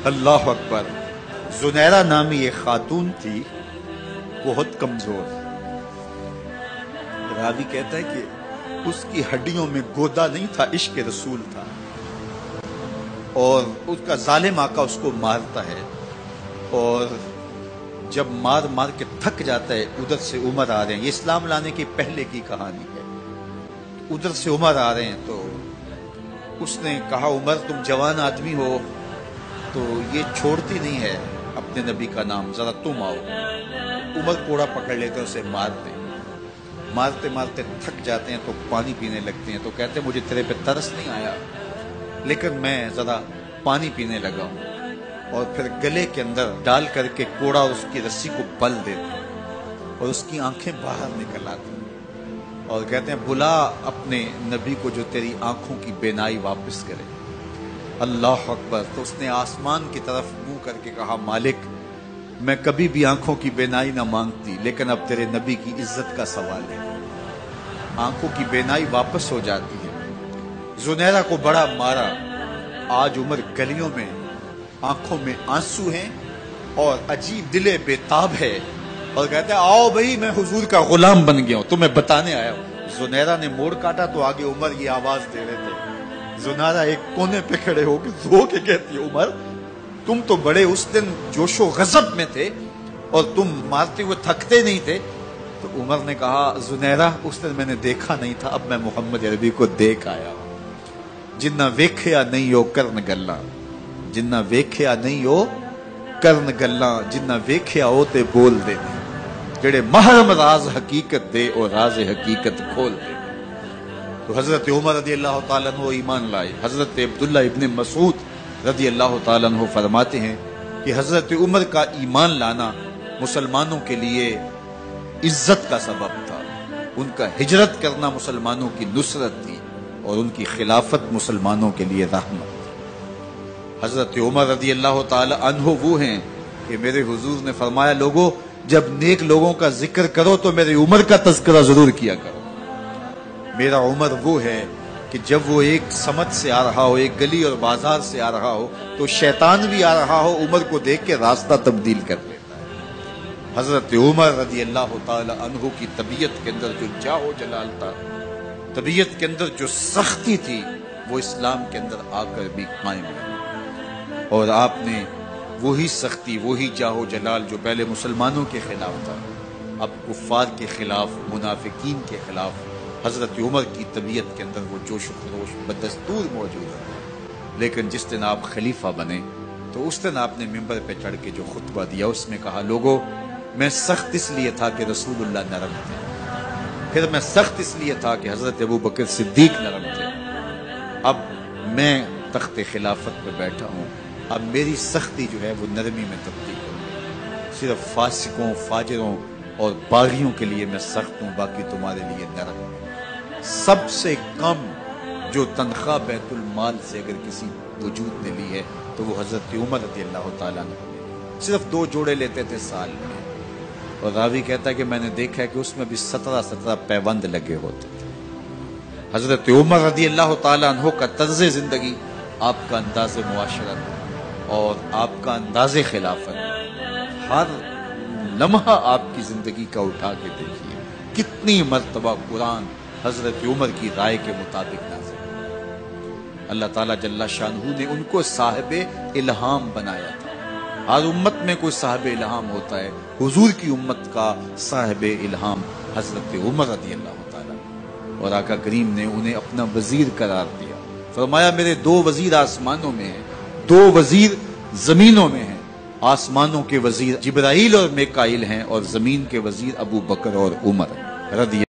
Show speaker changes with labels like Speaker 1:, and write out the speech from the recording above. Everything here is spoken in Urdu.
Speaker 1: اللہ اکبر۔ زنیرہ نامی ایک خاتون تھی، بہت کمزور۔ راوی کہتا ہے کہ اس کی ہڈیوں میں گودا نہیں تھا، عشق رسول تھا، اور اس کا ظالم آقا اس کو مارتا ہے، اور جب مار مار کے تھک جاتا ہے، ادھر سے عمر آ رہے ہیں، یہ اسلام لانے کی پہلے کی کہانی ہے، ادھر سے عمر آ رہے ہیں، تو اس نے کہا عمر تم جوان آدمی ہو تو یہ چھوڑتی نہیں ہے اپنے نبی کا نام، ذرا تم آؤ۔ عمر کوڑا پکڑ لیتے اسے مارتے مارتے مارتے تھک جاتے ہیں تو پانی پینے لگتے ہیں، تو کہتے ہیں مجھے تیرے پہ ترس نہیں آیا لیکن میں ذرا پانی پینے لگا ہوں، اور پھر گلے کے اندر ڈال کر کے کوڑا اور اس کی رسی کو پل دیتے ہیں اور اس کی آنکھیں باہر نکل آتی ہیں، اور کہتے ہیں بلا اپنے نبی کو جو تیری آنکھوں کی بینائی واپس کرے۔ اللہ اکبر۔ تو اس نے آسمان کی طرف منہ کر کے کہا مالک میں کبھی بھی آنکھوں کی بینائی نہ مانگتی، لیکن اب تیرے نبی کی عزت کا سوال ہے۔ آنکھوں کی بینائی واپس ہو جاتی ہے۔ زنیرہ کو بڑا مارا، آج عمر گلیوں میں آنکھوں میں آنسو ہیں اور عجیب دل بے تاب ہے، اور کہتے ہیں آؤ بھئی میں حضور کا غلام بن گیا ہوں، تمہیں بتانے آیا ہوں۔ زنیرہ نے موڑ کاٹا تو آگے عمر یہ آواز دے رہے تھے۔ زنیرہ ایک کونے پہ کھڑے ہو کے رو کے کہتی ہے عمر تم تو بڑے اس دن جوش و غضب میں تھے اور تم مارتے ہوئے تھکتے نہیں تھے۔ تو عمر نے کہا زنیرہ اس دن میں نے دیکھا نہیں تھا، اب میں محمد عربی کو دیکھ آیا ہوں۔ جنہ ویکھیا نہیں ہو کرن گلاں، جنہ ویکھیا نہیں ہو کرن گلاں، جنہ ویکھیا ہو تے بول دے، جڑے محرم راز حقیقت دے اور راز حقیقت کھول دے۔ تو حضرت عمر رضی اللہ تعالیٰ عنہ ایمان لائے۔ حضرت عبداللہ ابن مسعود رضی اللہ تعالیٰ عنہ فرماتے ہیں کہ حضرت عمر کا ایمان لانا مسلمانوں کے لیے عزت کا سبب تھا، ان کا ہجرت کرنا مسلمانوں کی نصرت تھی، اور ان کی خلافت مسلمانوں کے لیے رحمت تھی۔ حضرت عمر رضی اللہ تعالیٰ عنہ وہ ہیں کہ میرے حضور نے فرمایا لوگوں جب نیک لوگوں کا ذکر کرو تو میرے عمر کا تذکرہ ضرور کیا کرو۔ میرا عمر وہ ہے کہ جب وہ ایک سمت سے آ رہا ہو، ایک گلی اور بازار سے آ رہا ہو، تو شیطان بھی آ رہا ہو، عمر کو دیکھ کے راستہ تبدیل کر لیتا ہے۔ حضرت عمر رضی اللہ تعالی عنہ کی طبیعت کے اندر جو جاہ و جلال تھا، طبیعت کے اندر جو سختی تھی، وہ اسلام کے اندر آ کر بھی قائم ہے، اور آپ نے وہی سختی، وہی جاہ و جلال جو پہلے مسلمانوں کے خلاف تھا، اب کفار کے خلاف، منافقین کے خلاف حضرت عمر کی طبیعت کے اندر وہ جوش و خروش بدستور موجود ہے۔ لیکن جس دن آپ خلیفہ بنے تو اس دن آپ نے ممبر پہ چڑھ کے جو خطبہ دیا اس میں کہا لوگوں میں سخت اس لیے تھا کہ رسول اللہ نرم تھے، پھر میں سخت اس لیے تھا کہ حضرت ابوبکر صدیق نرم تھے، اب میں تخت خلافت پہ بیٹھا ہوں، اب میری سختی جو ہے وہ نرمی میں تبدیل ہو، صرف فاسقوں، فاجروں اور باغیوں کے لیے میں سخت ہوں، باقی تمہارے لیے نرم ہوں۔ سب سے کم جو تنخواہ بیت المال سے اگر کسی وجود نے لی ہے تو وہ حضرت عمر رضی اللہ تعالیٰ نے صرف 2 جوڑے لیتے تھے سال میں، اور راوی کہتا ہے کہ میں نے دیکھا ہے کہ اس میں بھی 17 پیوند لگے ہوتے تھے۔ حضرت عمر رضی اللہ تعالیٰ عنہ کا طرز زندگی، آپ کا انداز معاشرت اور آپ کا انداز خلافت، ہر لمحہ آپ کی زندگی کا اٹھا کے دیکھیے کتنی مرتبہ قرآن حضرت عمر کی رائے کے مطابق نازل۔ اللہ تعالیٰ جل شانہ نے ان کو صاحب الہام بنایا تھا۔ ہر امت میں کوئی صاحب الہام ہوتا ہے، حضور کی امت کا صاحب الہام حضرت عمر رضی اللہ تعالیٰ، اور آقا کریم نے انہیں اپنا وزیر قرار دیا۔ فرمایا میرے 2 وزیر آسمانوں میں ہیں، 2 وزیر زمینوں میں ہیں۔ آسمانوں کے وزیر جبرائیل اور میکائیل ہیں، اور زمین کے وزیر ابو بکر اور عمر رضی